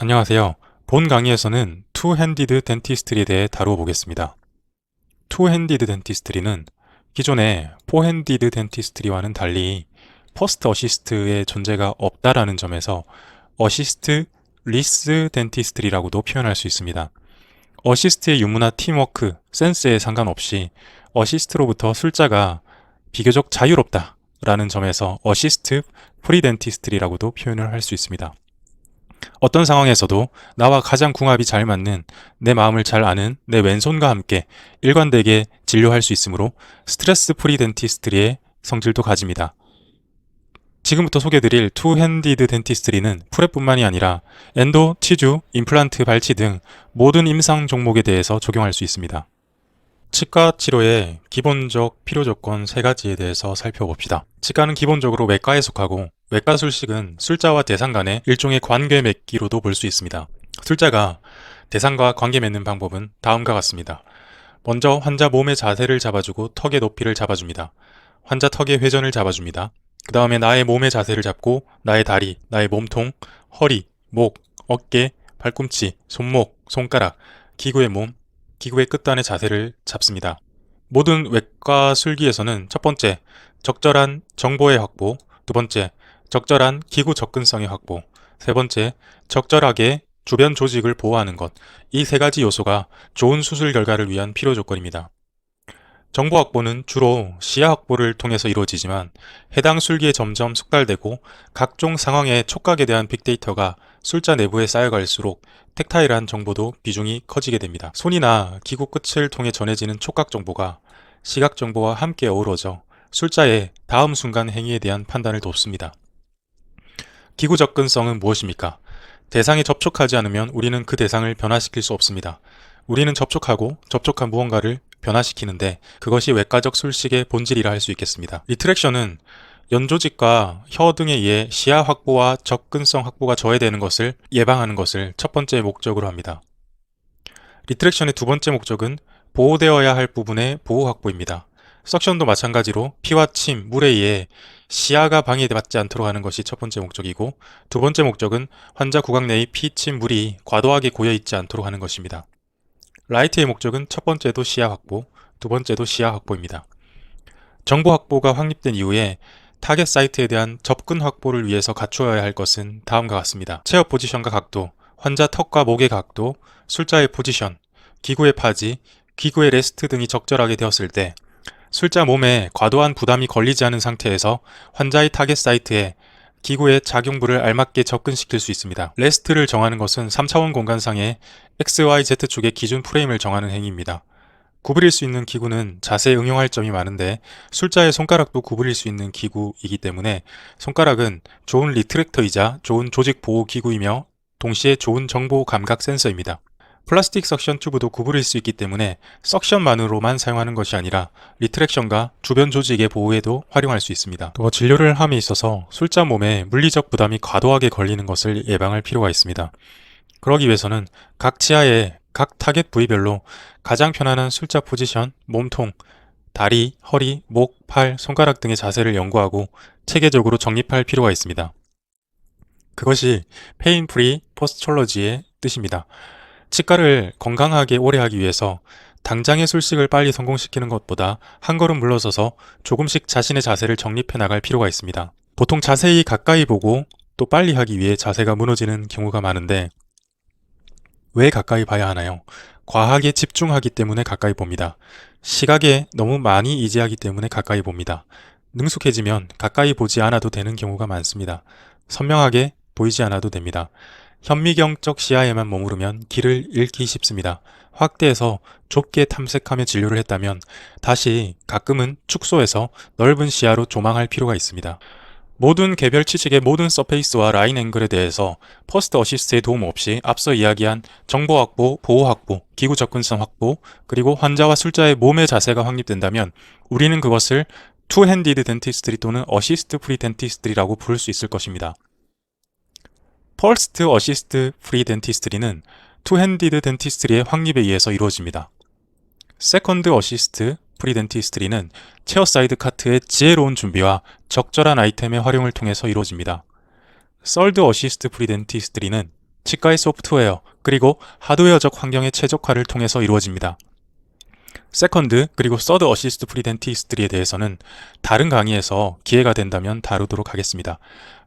안녕하세요. 본 강의에서는 투핸디드 덴티스트리에 대해 다루어 보겠습니다. 투핸디드 덴티스트리는 기존의 포핸디드 덴티스트리와는 달리 퍼스트 어시스트의 존재가 없다라는 점에서 어시스트 리스 덴티스트리라고도 표현할 수 있습니다. 어시스트의 유무나 팀워크, 센스에 상관없이 어시스트로부터 술자가 비교적 자유롭다라는 점에서 어시스트 프리 덴티스트리라고도 표현을 할 수 있습니다. 어떤 상황에서도 나와 가장 궁합이 잘 맞는, 내 마음을 잘 아는 내 왼손과 함께 일관되게 진료할 수 있으므로 스트레스 프리 덴티스트리의 성질도 가집니다. 지금부터 소개드릴 투핸디드 덴티스트리는 프랩뿐만이 아니라 엔도, 치주, 임플란트, 발치 등 모든 임상 종목에 대해서 적용할 수 있습니다. 치과 치료의 기본적 필요 조건 3가지에 대해서 살펴봅시다. 치과는 기본적으로 외과에 속하고, 외과 술식은 술자와 대상 간의 일종의 관계 맺기로도 볼 수 있습니다. 술자가 대상과 관계 맺는 방법은 다음과 같습니다. 먼저 환자 몸의 자세를 잡아주고 턱의 높이를 잡아줍니다. 환자 턱의 회전을 잡아줍니다. 그 다음에 나의 몸의 자세를 잡고 나의 다리, 나의 몸통, 허리, 목, 어깨, 발꿈치, 손목, 손가락, 기구의 몸, 기구의 끝단의 자세를 잡습니다. 모든 외과 술기에서는 첫 번째, 적절한 정보의 확보, 두 번째, 적절한 기구 접근성의 확보, 세 번째, 적절하게 주변 조직을 보호하는 것, 이 3가지 요소가 좋은 수술 결과를 위한 필요 조건입니다. 정보 확보는 주로 시야 확보를 통해서 이루어지지만 해당 술기에 점점 숙달되고 각종 상황의 촉각에 대한 빅데이터가 술자 내부에 쌓여갈수록 텍타일한 정보도 비중이 커지게 됩니다. 손이나 기구 끝을 통해 전해지는 촉각 정보가 시각 정보와 함께 어우러져 술자의 다음 순간 행위에 대한 판단을 돕습니다. 기구 접근성은 무엇입니까? 대상에 접촉하지 않으면 우리는 그 대상을 변화시킬 수 없습니다. 우리는 접촉하고 접촉한 무언가를 변화시키는데 그것이 외과적 술식의 본질이라 할 수 있겠습니다. 리트랙션은 연조직과 혀 등에 의해 시야 확보와 접근성 확보가 저해되는 것을 예방하는 것을 첫 번째 목적으로 합니다. 리트랙션의 두 번째 목적은 보호되어야 할 부분의 보호 확보입니다. 석션도 마찬가지로 피와 침, 물에 의해 시야가 방해받지 않도록 하는 것이 첫 번째 목적이고, 두 번째 목적은 환자 구강 내의 피, 침, 물이 과도하게 고여있지 않도록 하는 것입니다. 라이트의 목적은 첫 번째도 시야 확보, 두 번째도 시야 확보입니다. 정보 확보가 확립된 이후에 타겟 사이트에 대한 접근 확보를 위해서 갖추어야 할 것은 다음과 같습니다. 체어 포지션과 각도, 환자 턱과 목의 각도, 술자의 포지션, 기구의 파지, 기구의 레스트 등이 적절하게 되었을 때 술자 몸에 과도한 부담이 걸리지 않은 상태에서 환자의 타겟 사이트에 기구의 작용부를 알맞게 접근시킬 수 있습니다. 레스트를 정하는 것은 3차원 공간상의 XYZ축의 기준 프레임을 정하는 행위입니다. 구부릴 수 있는 기구는 자세에 응용할 점이 많은데 술자의 손가락도 구부릴 수 있는 기구이기 때문에 손가락은 좋은 리트랙터이자 좋은 조직 보호 기구이며 동시에 좋은 정보 감각 센서입니다. 플라스틱 석션 튜브도 구부릴 수 있기 때문에 석션만으로만 사용하는 것이 아니라 리트랙션과 주변 조직의 보호에도 활용할 수 있습니다. 또 진료를 함에 있어서 술자 몸에 물리적 부담이 과도하게 걸리는 것을 예방할 필요가 있습니다. 그러기 위해서는 각 치아의 각 타겟 부위별로 가장 편안한 술자 포지션, 몸통, 다리, 허리, 목, 팔, 손가락 등의 자세를 연구하고 체계적으로 정립할 필요가 있습니다. 그것이 페인 프리 포스처러지의 뜻입니다. 치과를 건강하게 오래 하기 위해서 당장의 술식을 빨리 성공시키는 것보다 한 걸음 물러서서 조금씩 자신의 자세를 정립해 나갈 필요가 있습니다. 보통 자세히 가까이 보고 또 빨리 하기 위해 자세가 무너지는 경우가 많은데 왜 가까이 봐야 하나요? 과하게 집중하기 때문에 가까이 봅니다. 시각에 너무 많이 의지하기 때문에 가까이 봅니다. 능숙해지면 가까이 보지 않아도 되는 경우가 많습니다. 선명하게 보이지 않아도 됩니다. 현미경적 시야에만 머무르면 길을 잃기 쉽습니다. 확대해서 좁게 탐색하며 진료를 했다면 다시 가끔은 축소해서 넓은 시야로 조망할 필요가 있습니다. 모든 개별 치식의 모든 서페이스와 라인 앵글에 대해서 퍼스트 어시스트의 도움 없이 앞서 이야기한 정보 확보, 보호 확보, 기구 접근성 확보, 그리고 환자와 술자의 몸의 자세가 확립된다면 우리는 그것을 투핸디드 덴티스트리 또는 어시스트 프리 덴티스트리라고 부를 수 있을 것입니다. 퍼스트 어시스트 프리 덴티스트리는 투핸디드 덴티스트리의 확립에 의해서 이루어집니다. 세컨드 어시스트 프리 덴티스트리는 체어사이드 카트의 지혜로운 준비와 적절한 아이템의 활용을 통해서 이루어집니다. 서드 어시스트 프리 덴티스트리는 치과의 소프트웨어, 그리고 하드웨어적 환경의 최적화를 통해서 이루어집니다. 세컨드 그리고 서드 어시스트 프리 덴티스트리에 대해서는 다른 강의에서 기회가 된다면 다루도록 하겠습니다.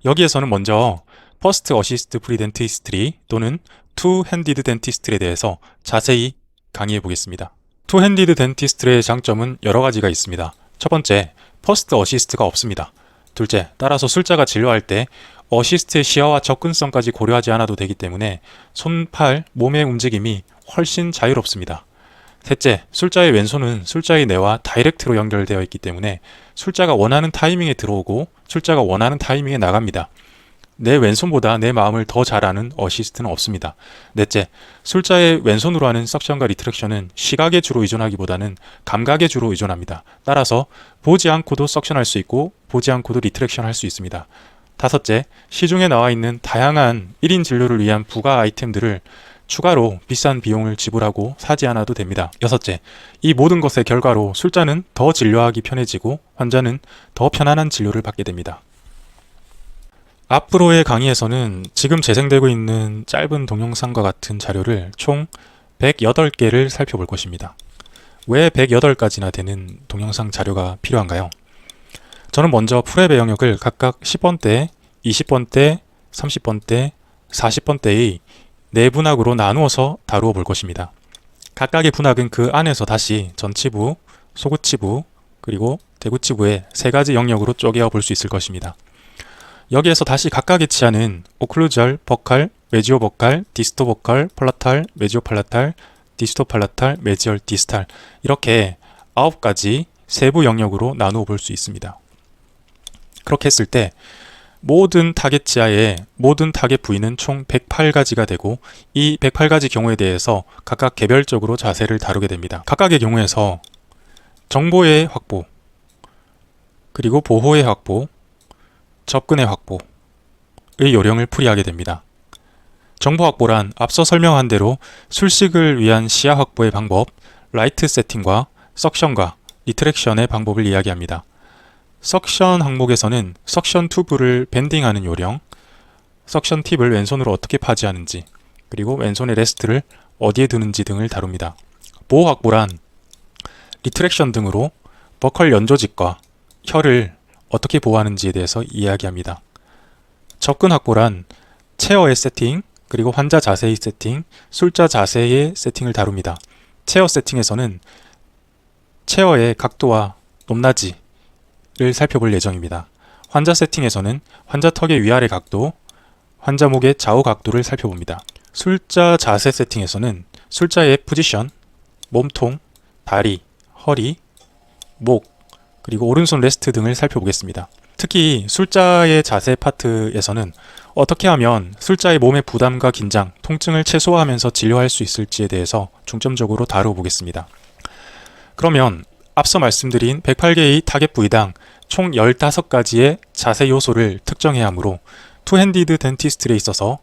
여기에서는 먼저 퍼스트 어시스트 프리 덴티스트리 또는 투 핸디드 덴티스트리에 대해서 자세히 강의해 보겠습니다. 투 핸디드 덴티스트리의 장점은 여러 가지가 있습니다. 첫 번째, 퍼스트 어시스트가 없습니다. 둘째, 따라서 술자가 진료할 때 어시스트의 시야와 접근성까지 고려하지 않아도 되기 때문에 손, 팔, 몸의 움직임이 훨씬 자유롭습니다. 셋째, 술자의 왼손은 술자의 뇌와 다이렉트로 연결되어 있기 때문에 술자가 원하는 타이밍에 들어오고 술자가 원하는 타이밍에 나갑니다. 내 왼손보다 내 마음을 더 잘 아는 어시스트는 없습니다. 넷째, 술자의 왼손으로 하는 석션과 리트랙션은 시각에 주로 의존하기보다는 감각에 주로 의존합니다. 따라서 보지 않고도 석션할 수 있고 보지 않고도 리트랙션 할 수 있습니다. 다섯째, 시중에 나와 있는 다양한 1인 진료를 위한 부가 아이템들을 추가로 비싼 비용을 지불하고 사지 않아도 됩니다. 여섯째, 이 모든 것의 결과로 술자는 더 진료하기 편해지고 환자는 더 편안한 진료를 받게 됩니다. 앞으로의 강의에서는 지금 재생되고 있는 짧은 동영상과 같은 자료를 총 108개를 살펴볼 것입니다. 왜 108가지나 되는 동영상 자료가 필요한가요? 저는 먼저 프랩의 영역을 각각 10번대, 20번대, 30번대, 40번대의 네 분학으로 나누어서 다루어 볼 것입니다. 각각의 분학은 그 안에서 다시 전치부, 소구치부, 그리고 대구치부의 세 가지 영역으로 쪼개어 볼 수 있을 것입니다. 여기에서 다시 각각의 치아는 오클루절, 버칼, 메지오 버칼, 디스토 버칼, 팔라탈, 메지오 팔라탈, 디스토 팔라탈, 메지얼 디스탈 이렇게 9가지 세부 영역으로 나누어 볼 수 있습니다. 그렇게 했을 때 모든 타겟 치아의 모든 타겟 부위는 총 108가지가 되고 이 108가지 경우에 대해서 각각 개별적으로 자세를 다루게 됩니다. 각각의 경우에서 정보의 확보, 그리고 보호의 확보, 접근의 확보의 요령을 풀이하게 됩니다. 정보 확보란 앞서 설명한 대로 술식을 위한 시야 확보의 방법, 라이트 세팅과 석션과 리트랙션의 방법을 이야기합니다. 석션 항목에서는 석션 튜브를 밴딩하는 요령, 석션 팁을 왼손으로 어떻게 파지하는지, 그리고 왼손의 레스트를 어디에 두는지 등을 다룹니다. 보호 확보란 리트랙션 등으로 버컬 연조직과 혀를 어떻게 보호하는지에 대해서 이야기합니다. 접근 확보란 체어의 세팅, 그리고 환자 자세의 세팅, 술자 자세의 세팅을 다룹니다. 체어 세팅에서는 체어의 각도와 높낮이 를 살펴볼 예정입니다. 환자 세팅에서는 환자 턱의 위아래 각도, 환자 목의 좌우 각도를 살펴봅니다. 술자 자세 세팅에서는 술자의 포지션, 몸통, 다리, 허리, 목, 그리고 오른손 레스트 등을 살펴보겠습니다. 특히 술자의 자세 파트에서는 어떻게 하면 술자의 몸의 부담과 긴장, 통증을 최소화하면서 진료할 수 있을지에 대해서 중점적으로 다뤄보겠습니다. 그러면 앞서 말씀드린 108개의 타겟 부위당 총 15가지의 자세 요소를 특정해야 하므로 투핸디드 덴티스트리에 있어서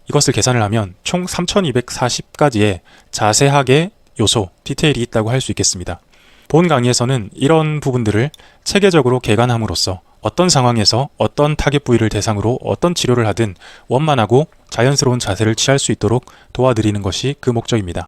이것을 계산을 하면 총 3240가지의 자세학의 요소, 디테일이 있다고 할 수 있겠습니다. 본 강의에서는 이런 부분들을 체계적으로 개관함으로써 어떤 상황에서 어떤 타겟 부위를 대상으로 어떤 치료를 하든 원만하고 자연스러운 자세를 취할 수 있도록 도와드리는 것이 그 목적입니다.